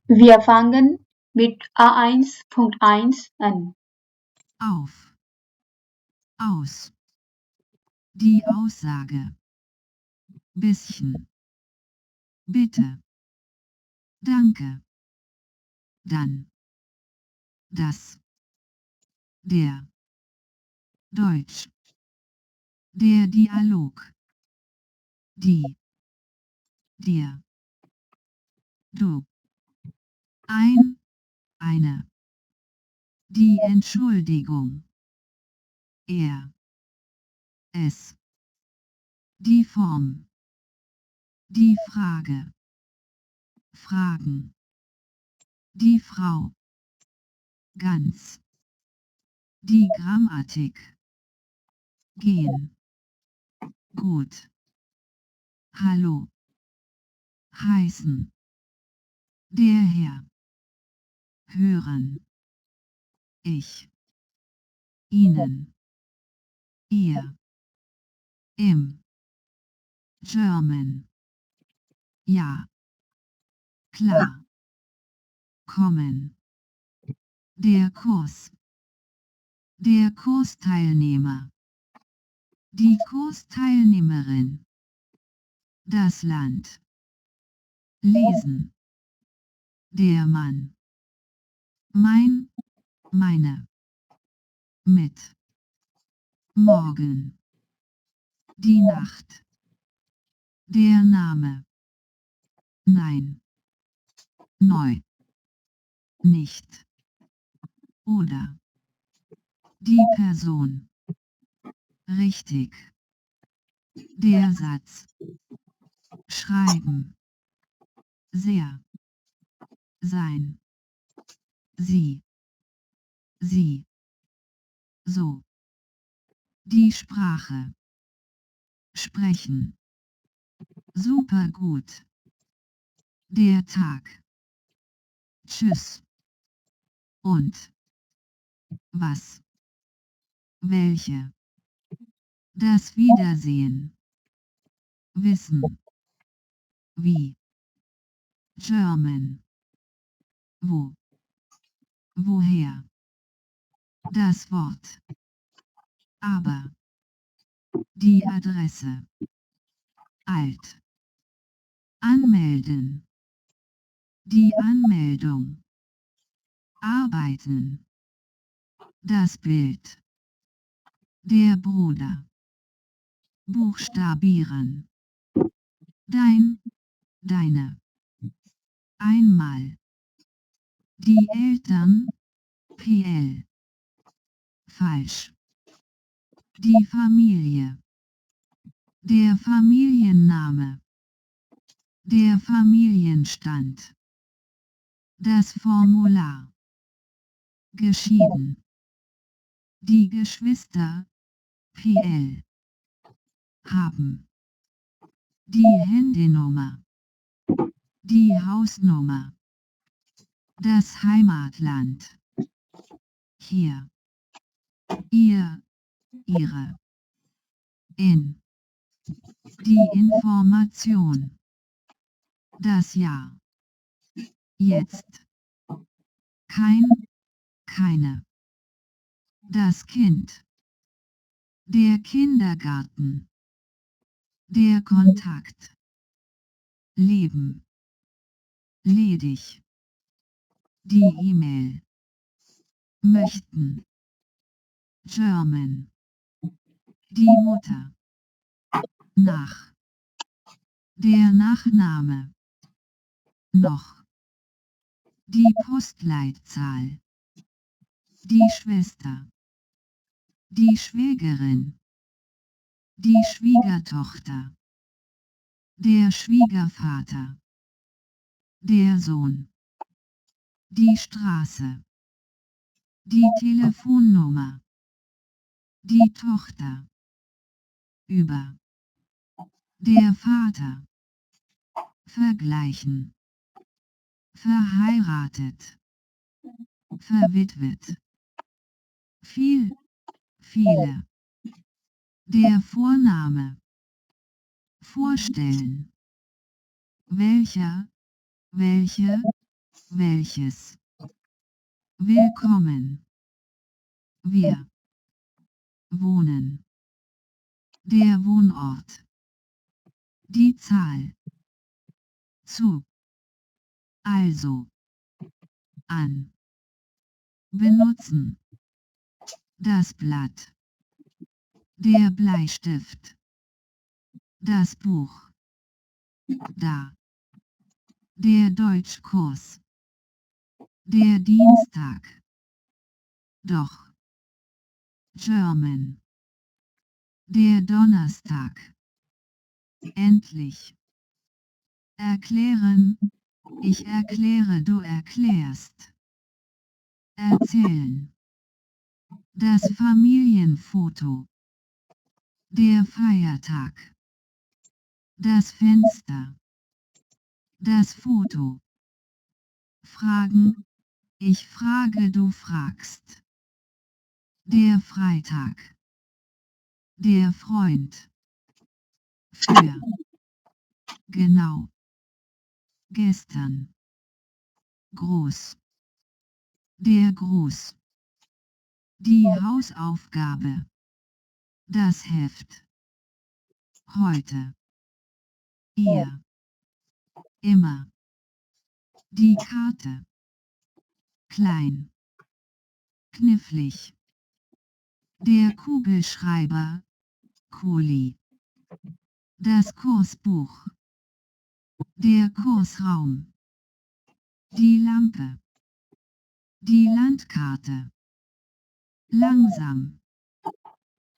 Wir fangen mit A1.1 an. Auf. Aus. Die Aussage. Bisschen. Bitte. Danke. Dann. Das. Der. Deutsch. Der Dialog. Die. Dir. Du. Ein. Eine. Die Entschuldigung. Er. Es. Die Form. Die Frage. Fragen. Die Frau. Ganz. Die Grammatik. Gehen. Gut. Hallo. Heißen. Der Herr. Hören. Ich. Ihnen. Ihr. Im. German. Ja. Klar. Kommen. Der Kurs. Der Kursteilnehmer. Die Kursteilnehmerin. Das Land. Lesen. Der Mann. Mein. Meine. Mit. Morgen. Die Nacht. Der Name. Nein. Neu. Nicht. Oder. Die Person. Richtig. Der Satz. Schreiben. Sehr. Sein. Sie. Sie. So. Die Sprache. Sprechen. Super gut. Der Tag. Tschüss. Und. Was. Welche. Das Wiedersehen. Wissen. Wie. German. Wo. Woher. Das Wort. Aber. Die Adresse. Alt. Anmelden. Die Anmeldung. Arbeiten. Das Bild. Der Bruder. Buchstabieren. Dein. Deine. Einmal. Die Eltern. PL. Falsch. Die Familie. Der Familienname. Der Familienstand. Das Formular. Geschieden. Die Geschwister. PL. Haben. Die Handynummer. Die Hausnummer. Das Heimatland. Hier. Ihr. Ihre. In. Die Information. Das Jahr. Jetzt. Kein. Keine. Das Kind. Der Kindergarten. Der Kontakt. Leben. Ledig. Die E-Mail. Möchten. German. Die Mutter. Nach. Der Nachname. Noch. Die Postleitzahl. Die Schwester. Die Schwägerin. Die Schwiegertochter. Der Schwiegervater. Der Sohn. Die Straße. Die Telefonnummer. Die Tochter. Über. Der Vater. Vergleichen. Verheiratet. Verwitwet. Viel. Viele. Der Vorname. Vorstellen. Welcher. Welche. welches, willkommen, wir, wohnen, der Wohnort, die Zahl, zu, also, an, benutzen, das Blatt, der Bleistift, das Buch, da, der Deutschkurs, der Dienstag, doch, German, der Donnerstag, endlich, erklären, ich erkläre, du erklärst, erzählen, das Familienfoto, der Feiertag, das Fenster, das Foto, fragen, ich frage, du fragst, der Freitag, der Freund, für, genau, gestern, groß, der Gruß, die Hausaufgabe, das Heft, heute, ihr, immer, die Karte, klein, knifflig, der Kugelschreiber, Kuli, das Kursbuch, der Kursraum, die Lampe, die Landkarte, langsam,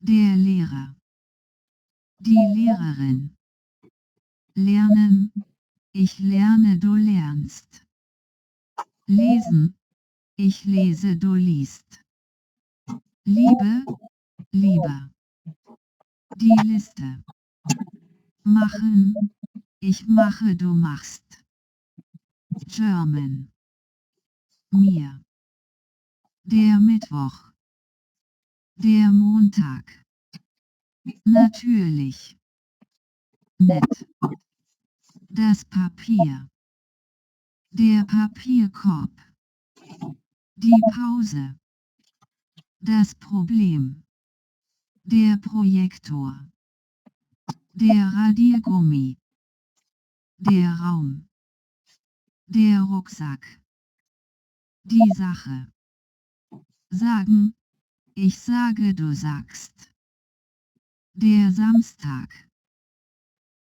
der Lehrer, die Lehrerin, lernen, ich lerne, du lernst, lesen, ich lese, du liest, Liebe, lieber, die Liste, machen, ich mache, du machst, German, mir, der Mittwoch, der Montag, natürlich, nett, das Papier, der Papierkorb, die Pause, das Problem, der Projektor, der Radiergummi, der Raum, der Rucksack, die Sache, sagen, ich sage, du sagst, der Samstag,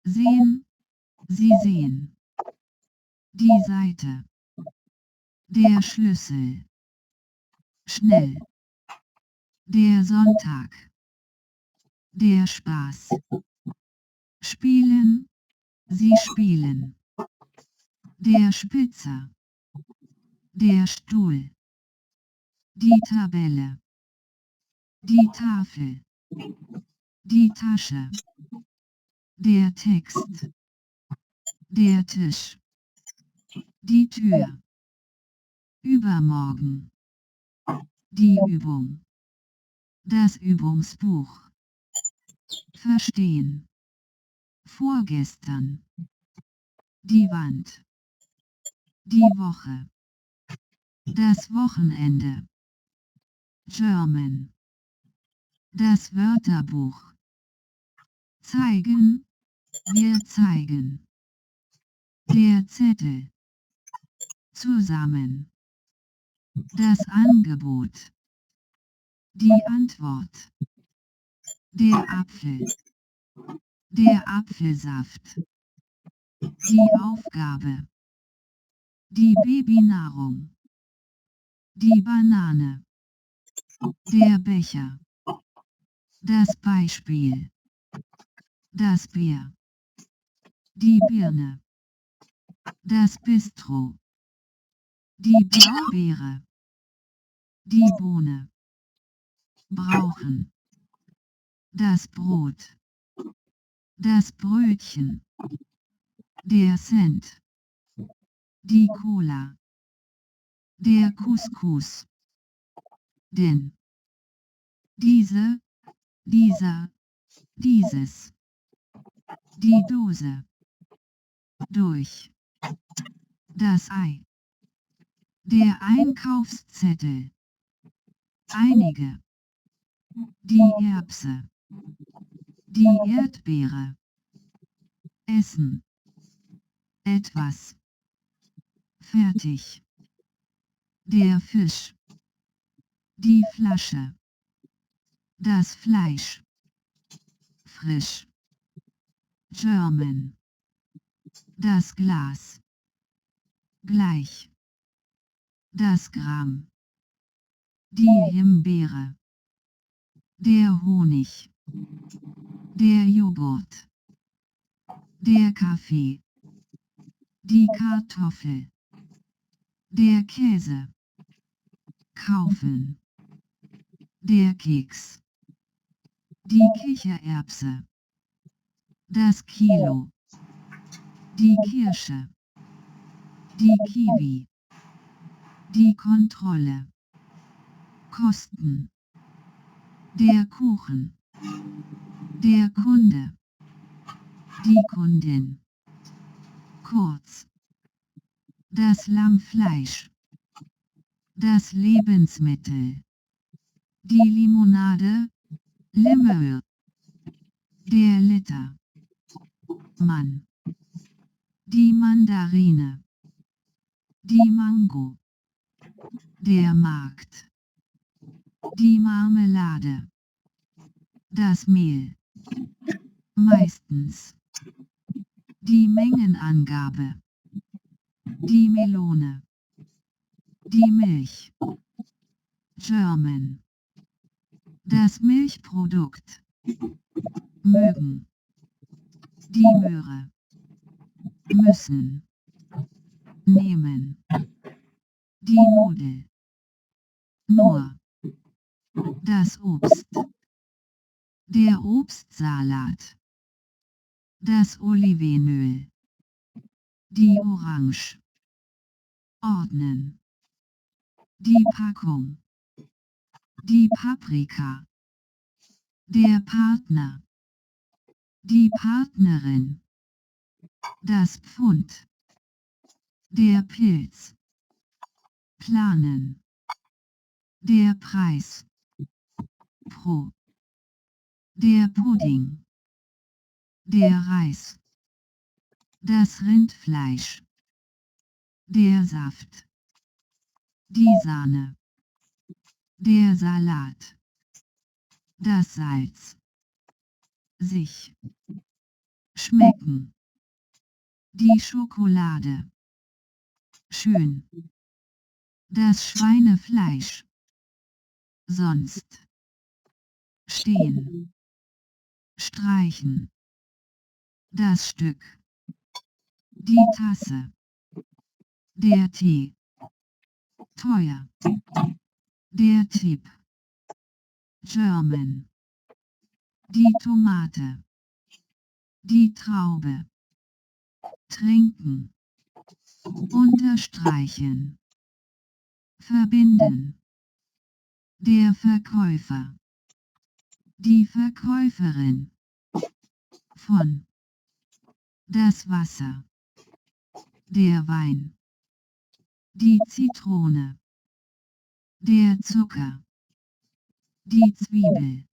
sehen, sie sehen, die Seite, der Schlüssel, schnell, der Sonntag, der Spaß, spielen, sie spielen, der Spitzer, der Stuhl, die Tabelle, die Tafel, die Tasche, der Text, der Tisch, die Tür, übermorgen, die Übung, das Übungsbuch, verstehen, vorgestern, die Wand, die Woche, das Wochenende, German, das Wörterbuch, zeigen, wir zeigen, der Zettel, zusammen, das Angebot, die Antwort, der Apfel, der Apfelsaft, die Aufgabe, die Babynahrung, die Banane, der Becher, das Beispiel, das Bier, die Birne, das Bistro, die Blaubeere, die Bohne, brauchen, das Brot, das Brötchen, der Cent, die Cola, der Couscous, denn, diese, dieser, dieses, die Dose, durch, das Ei, Der Einkaufszettel. Einige. Die Erbse. Die Erdbeere. Essen. Etwas. Fertig. Der Fisch. Die Flasche. Das Fleisch. Frisch. German. Das Glas. Gleich. Das Gramm. Die Himbeere. Der Honig. Der Joghurt. Der Kaffee. Die Kartoffel. Der Käse. Kaufen. Der Keks. Die Kichererbse. Das Kilo. Die Kirsche. Die Kiwi. Die Kontrolle. Kosten. Der Kuchen. Der Kunde. Die Kundin. Kurz. Das Lammfleisch. Das Lebensmittel. Die Limonade. Limöl. Der Liter. Mann. Die Mandarine. Die Mango. Der Markt. Die Marmelade. Das Mehl. Meistens. Die Mengenangabe. Die Melone. Die Milch. German. Das Milchprodukt. Mögen. Die Möhre. Müssen. Nehmen. Die Nudel. Nur. Das Obst. Der Obstsalat. Das Olivenöl. Die Orange. Ordnen. Die Packung. Die Paprika. Der Partner. Die Partnerin. Das Pfund. Der Pilz. Planen. Der Preis. Pro. Der Pudding. Der Reis. Das Rindfleisch. Der Saft. Die Sahne. Der Salat. Das Salz. Sich. Schmecken. Die Schokolade. Schön. Das Schweinefleisch. Sonst. Stehen. Streichen. Das Stück. Die Tasse. Der Tee. Teuer. Der Tipp. German. Die Tomate. Die Traube. Trinken. Unterstreichen. Verbinden. Der Verkäufer. Die Verkäuferin. Von. Das Wasser. Der Wein. Die Zitrone. Der Zucker. Die Zwiebel.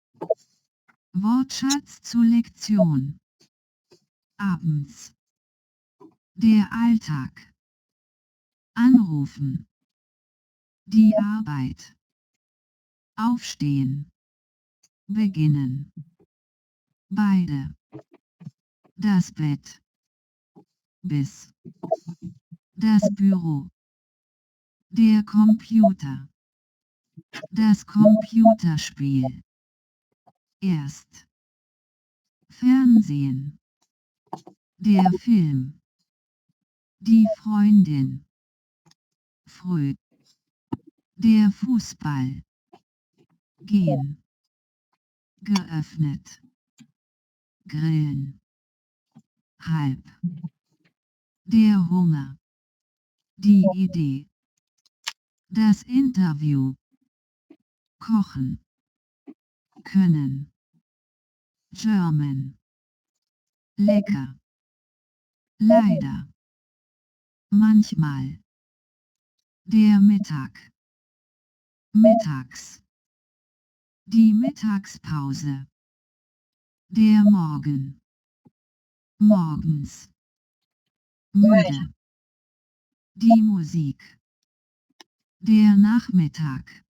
Wortschatz zur Lektion. Abends. Der Alltag. Anrufen. Die Arbeit. Aufstehen. Beginnen. Beide. Das Bett. Bis. Das Büro. Der Computer. Das Computerspiel. Erst. Fernsehen. Der Film. Die Freundin. Früh. Der Fußball. Gehen. Geöffnet. Grillen. Halb. Der Hunger. Die Idee. Das Interview. Kochen. Können. German. Lecker. Leider. Manchmal. Der Mittag. Mittags. Die Mittagspause. Der Morgen. Morgens. Müde. Die Musik. Der Nachmittag.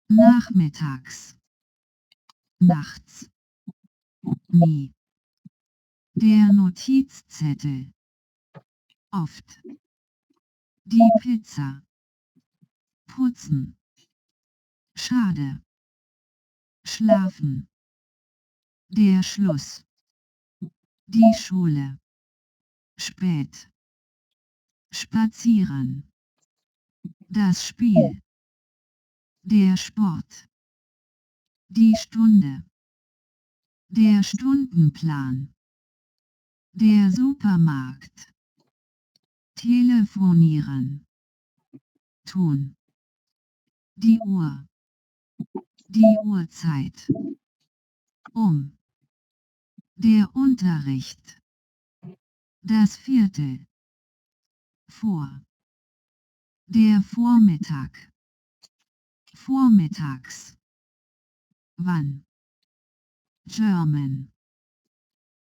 Nachmittags. Nachts. Nie. Der Notizzettel. Oft. Die Pizza. Putzen. Schade. Schlafen. Der Schluss. Die Schule. Spät. Spazieren. Das Spiel. Der Sport. Die Stunde. Der Stundenplan. Der Supermarkt. Telefonieren. Tun. Die Uhr. Die Uhrzeit. Der Unterricht. Das Viertel. Vor. Der Vormittag. Vormittags. Wann. German.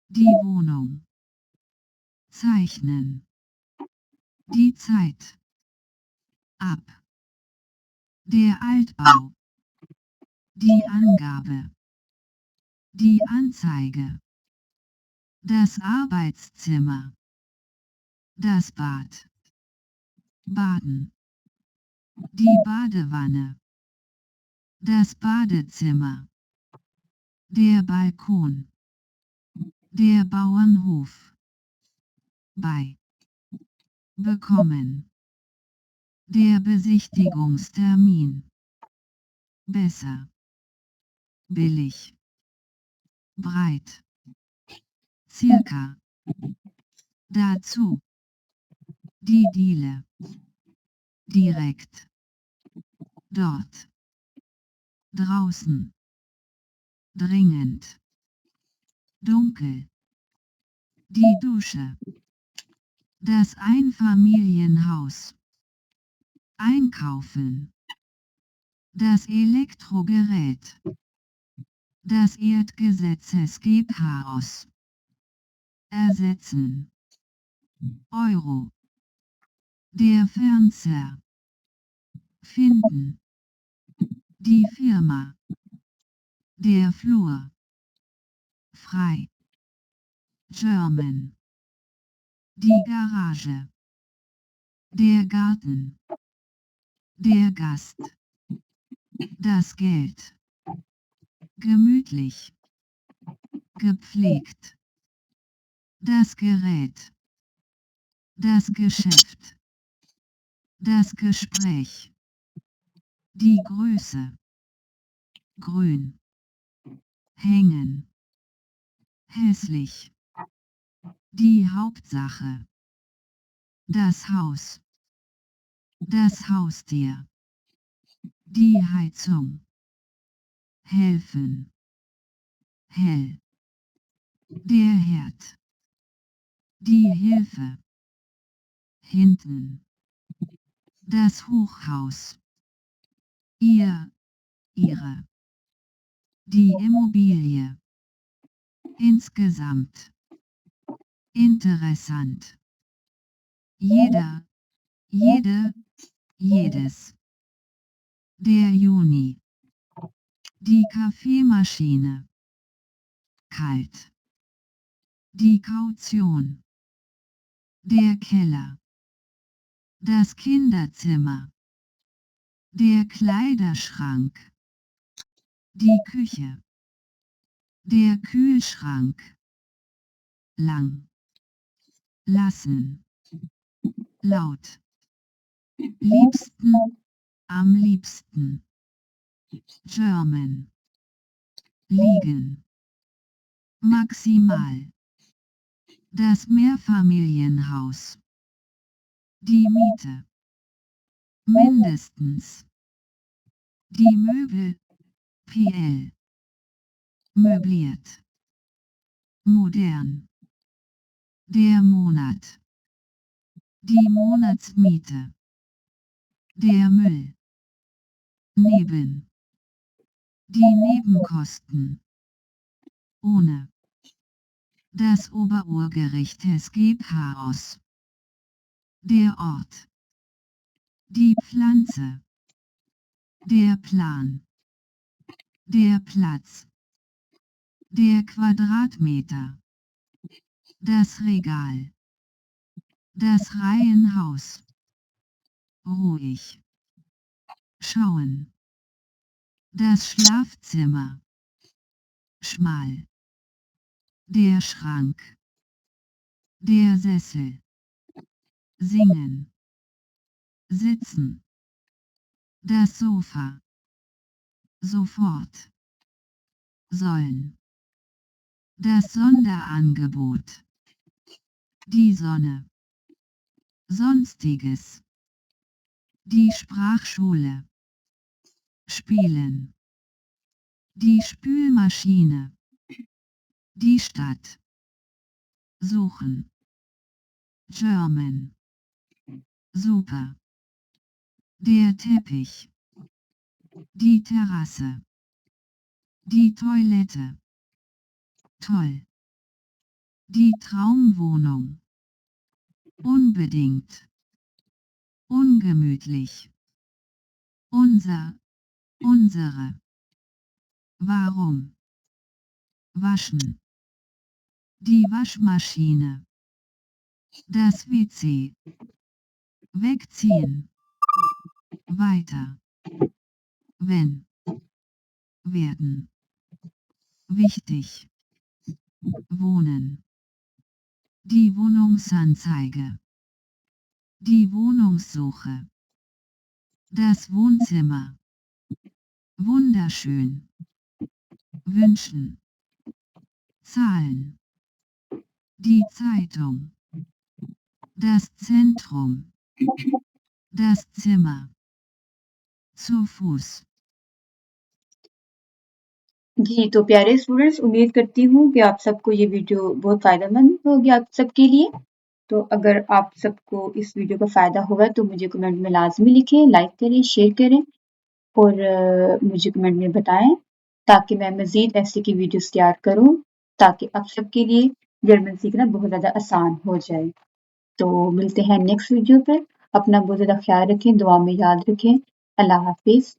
Die Wohnung. Zeichnen. Die Zeit. Ab. Der Altbau. Die Angabe. Die Anzeige. Das Arbeitszimmer. Das Bad. Baden. Die Badewanne. Das Badezimmer. Der Balkon. Der Bauernhof. Bei. Bekommen. Der Besichtigungstermin. Besser. Billig. Breit. Circa. Dazu. Die Diele. Direkt. Dort. Draußen. Dringend. Dunkel. Die Dusche. Das Einfamilienhaus. Einkaufen. Das Elektrogerät. Das Erdgesetzeschaos. Ersetzen. Euro. Der Fernseher. Finden. Die Firma. Der Flur. Frei. German. Die Garage. Der Garten. Der Gast. Das Geld. Gemütlich. Gepflegt. Das Gerät. Das Geschäft. Das Gespräch. Die Größe. Grün. Hängen. Hässlich. Die Hauptsache. Das Haus. Das Haustier. Die Heizung. Helfen. Hell. Der Herd. Die Hilfe. Hinten. Das Hochhaus. Ihr. Ihre. Die Immobilie. Insgesamt. Interessant. Jeder. Jede. Jedes. Der Juni. Die Kaffeemaschine. Kalt. Die Kaution. Der Keller. Das Kinderzimmer. Der Kleiderschrank. Die Küche. Der Kühlschrank. Lang. Lassen. Laut. Liebsten. Am liebsten. German. Liegen. Maximal. Das Mehrfamilienhaus. Die Miete. Mindestens. Die Möbel. PL. Möbliert. Modern. Der Monat. Die Monatsmiete. Der Müll. Neben. Die Nebenkosten. Ohne. Das Oberurgericht es gibt Chaos. Der Ort. Die Pflanze. Der Plan. Der Platz. Der Quadratmeter. Das Regal. Das Reihenhaus. Ruhig. Schauen. Das Schlafzimmer. Schmal. Der Schrank. Der Sessel. Singen. Sitzen. Das Sofa. Sofort. Sollen. Das Sonderangebot. Die Sonne. Sonstiges. Die Sprachschule. Spielen. Die Spülmaschine. Die Stadt. Suchen. German. Super. Der Teppich. Die Terrasse. Die Toilette. Toll. Die Traumwohnung. Unbedingt. Ungemütlich. Unser. Unsere. Warum? Waschen. Die Waschmaschine. Das WC. Wegziehen. Weiter. Wenn. Werden. Wichtig. Wohnen. Die Wohnungsanzeige. Die Wohnungssuche. Das Wohnzimmer. Wunderschön. Wünschen. Zahlen. Die Zeitung. Das Zentrum. Das Zimmer. Zu Fuß. जी, तो प्यारे स्टूडेंट्स, उम्मीद करती हूँ कि आप सबको ये वीडियो बहुत फ़ायदेमंद होगी आप सबके लिए। तो अगर आप सबको इस वीडियो का फ़ायदा हुआ तो मुझे कमेंट में लाज़मी लिखें, लाइक करें, शेयर करें और मुझे कमेंट में बताएँ ताकि मैं मज़ीद ऐसे की वीडियोज़ तैयार करूँ ताकि आप सबके लिए जर्मन सीखना बहुत ज़्यादा आसान हो जाए। तो मिलते हैं नेक्स्ट वीडियो पे। अपना बहुत ज़्यादा ख़्याल रखें, दुआ में याद रखें। अल्लाह हाफ़िज़।